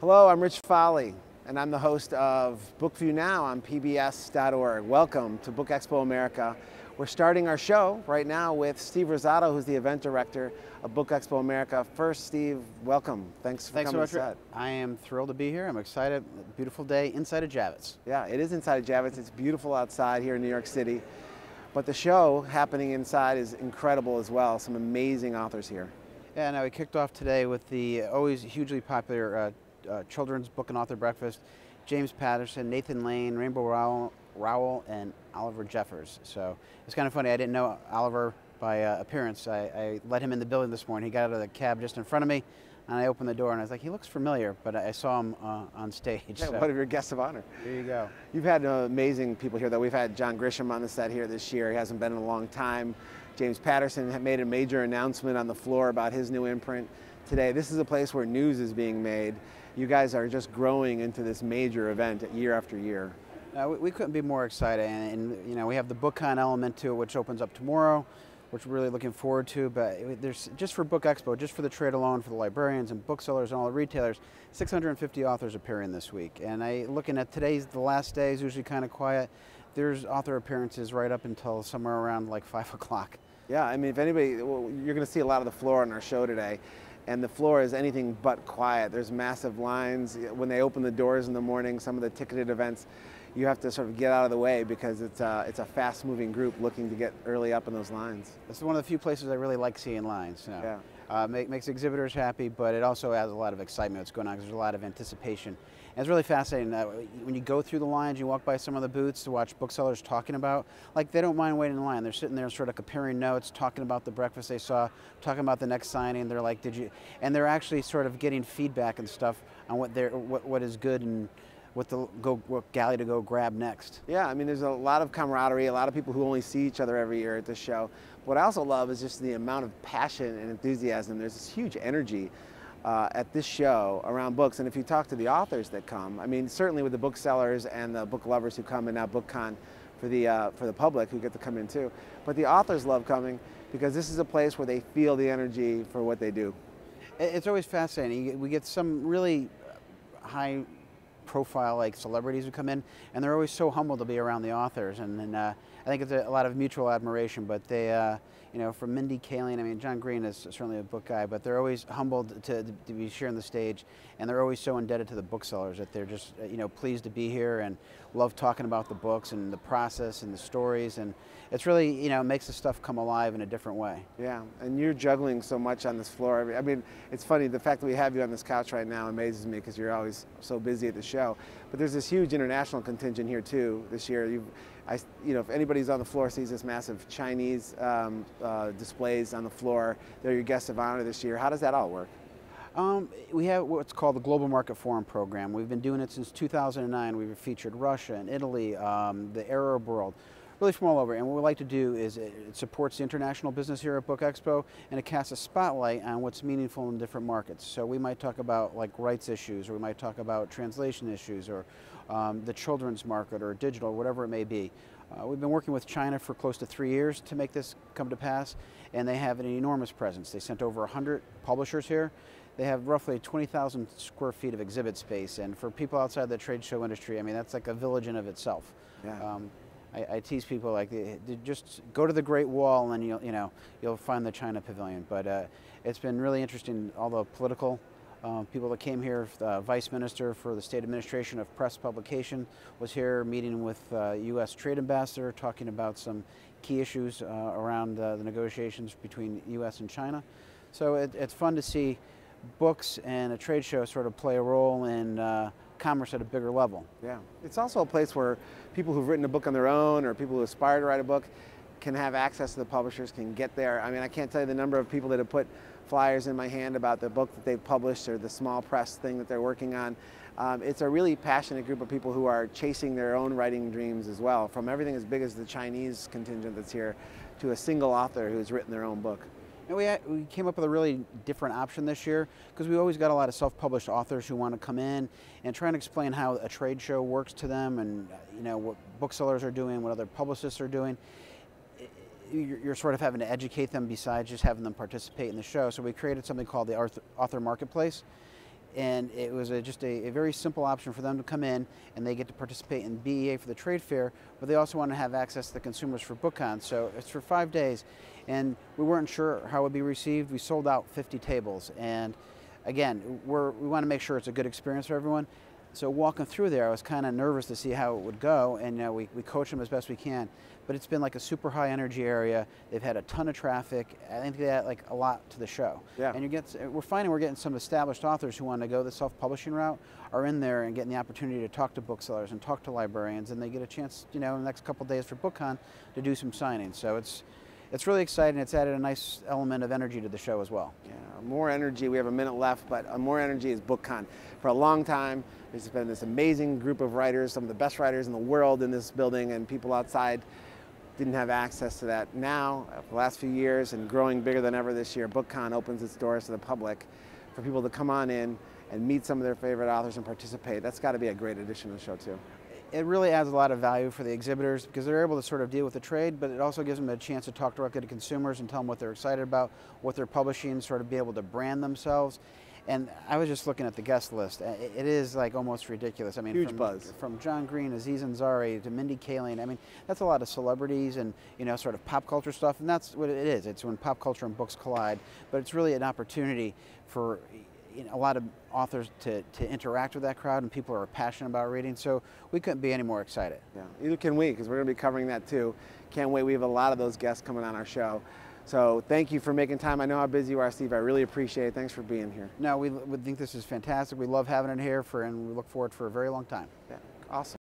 Hello, I'm Rich Fahle, and I'm the host of BookView Now on pbs.org. Welcome to BookExpo America. We're starting our show right now with Steve Rosato, who's the event director of BookExpo America. First, Steve, welcome. Thanks for coming to set. I am thrilled to be here. I'm excited. Beautiful day inside of Javits. Yeah, it is inside of Javits. It's beautiful outside here in New York City. But the show happening inside is incredible as well. Some amazing authors here. Yeah, now we kicked off today with the always hugely popular children's book and author breakfast. James Patterson, Nathan Lane, Rainbow Rowell, and Oliver Jeffers. So it's kind of funny. I didn't know Oliver by appearance. I let him in the building this morning. He got out of the cab just in front of me, and I opened the door and I was like, he looks familiar, but I saw him on stage. Yeah, so. One of your guests of honor. There you go. You've had amazing people here, though. We've had John Grisham on the set here this year. He hasn't been in a long time. James Patterson had made a major announcement on the floor about his new imprint today. This is a place where news is being made. You guys are just growing into this major event year after year. We couldn't be more excited, and you know, we have the BookCon element to it, which opens up tomorrow, which we're really looking forward to. But there's, just for BookExpo, just for the trade alone, for the librarians and booksellers and all the retailers, 650 authors appearing this week. And looking at today's the last day is usually kind of quiet. There's author appearances right up until somewhere around like 5 o'clock. Yeah, I mean, if anybody, well, you're going to see a lot of the floor on our show today. And the floor is anything but quiet. There's massive lines. When they open the doors in the morning, some of the ticketed events, you have to sort of get out of the way because it's a fast-moving group looking to get early up in those lines. This is one of the few places I really like seeing lines. You know. Yeah. Makes exhibitors happy, but it also adds a lot of excitement what's going on because there's a lot of anticipation. And it's really fascinating. When you go through the lines, you walk by some of the booths to watch booksellers talking about, like they don't mind waiting in line. They're sitting there sort of comparing notes, talking about the breakfast they saw, talking about the next signing. They're like, did you? And they're actually sort of getting feedback and stuff on what is good and what galley to go grab next. Yeah, I mean, there's a lot of camaraderie, a lot of people who only see each other every year at this show. What I also love is just the amount of passion and enthusiasm. There's this huge energy at this show around books, and if you talk to the authors that come, I mean, certainly with the booksellers and the book lovers who come, and now BookCon for the public who get to come in too, but the authors love coming because this is a place where they feel the energy for what they do. It's always fascinating. We get some really high profile like celebrities who come in, and they're always so humble to be around the authors, and I think it's a lot of mutual admiration. But they, you know, from Mindy Kaling, I mean, John Green is certainly a book guy, but they're always humbled to be sharing the stage, and they're always so indebted to the booksellers that they're just, you know, pleased to be here and love talking about the books and the process and the stories, and it's really, you know, makes the stuff come alive in a different way. Yeah, and you're juggling so much on this floor. I mean, it's funny, the fact that we have you on this couch right now amazes me because you're always so busy at the show. But there's this huge international contingent here too this year. You know, if anybody's on the floor sees this massive Chinese displays on the floor, they're your guests of honor this year. How does that all work? We have what's called the Global Market Forum program. We've been doing it since 2009. We've featured Russia and Italy, the Arab world, really from all over. And what we like to do is it supports the international business here at BookExpo, and it casts a spotlight on what's meaningful in different markets. So we might talk about like rights issues, or we might talk about translation issues, or the children's market, or digital, whatever it may be. We've been working with China for close to 3 years to make this come to pass, and they have an enormous presence. They sent over 100 publishers here. They have roughly 20,000 square feet of exhibit space, and for people outside the trade show industry, I mean, that's like a village in of itself. Yeah. I tease people like, just go to the Great Wall and you'll find the China Pavilion. But it's been really interesting. All the political people that came here. The Vice Minister for the State Administration of Press Publication was here meeting with U.S. Trade Ambassador, talking about some key issues around the negotiations between U.S. and China. So it's fun to see books and a trade show sort of play a role in commerce at a bigger level. Yeah, it's also a place where people who've written a book on their own or people who aspire to write a book can have access to the publishers, can get there. I mean, I can't tell you the number of people that have put flyers in my hand about the book that they've published or the small press thing that they're working on. It's a really passionate group of people who are chasing their own writing dreams as well, from everything as big as the Chinese contingent that's here to a single author who's written their own book. And we came up with a really different option this year because we always got a lot of self-published authors who want to come in and try and explain how a trade show works to them, and you know what booksellers are doing, what other publicists are doing. You're sort of having to educate them besides just having them participate in the show. So we created something called the Author Marketplace. and it was just a very simple option for them to come in, and they get to participate in BEA for the trade fair, but they also want to have access to the consumers for BookCon. So it's for 5 days, and we weren't sure how it would be received. We sold out 50 tables, and again, we want to make sure it's a good experience for everyone. So walking through there, I was kind of nervous to see how it would go, and we coach them as best we can. But it's been like a super high energy area. They've had a ton of traffic. I think they add like a lot to the show. Yeah. And we're finding we're getting some established authors who want to go the self-publishing route are in there and getting the opportunity to talk to booksellers and talk to librarians, and they get a chance, in the next couple of days for BookCon to do some signings. So it's really exciting. It's added a nice element of energy to the show as well. Yeah, more energy. We have a minute left, but more energy is BookCon. For a long time, there's been this amazing group of writers, some of the best writers in the world in this building, and people outside didn't have access to that. Now, for the last few years, and growing bigger than ever this year, BookCon opens its doors to the public for people to come on in and meet some of their favorite authors and participate. That's got to be a great addition to the show, too. It really adds a lot of value for the exhibitors because they're able to sort of deal with the trade, but it also gives them a chance to talk directly to consumers and tell them what they're excited about, what they're publishing, sort of be able to brand themselves. And I was just looking at the guest list. It is like almost ridiculous. I mean, huge buzz. From John Green, Aziz Ansari, to Mindy Kaling. I mean, that's a lot of celebrities and, sort of pop culture stuff. And that's what it is. It's when pop culture and books collide. But it's really an opportunity for a lot of authors to interact with that crowd, and people are passionate about reading. So we couldn't be any more excited. Yeah, either can we, because we're going to be covering that too. Can't wait. We have a lot of those guests coming on our show. So thank you for making time. I know how busy you are, Steve. I really appreciate it. Thanks for being here. No, we think this is fantastic. We love having it here, and we look forward for a very long time. Yeah, awesome.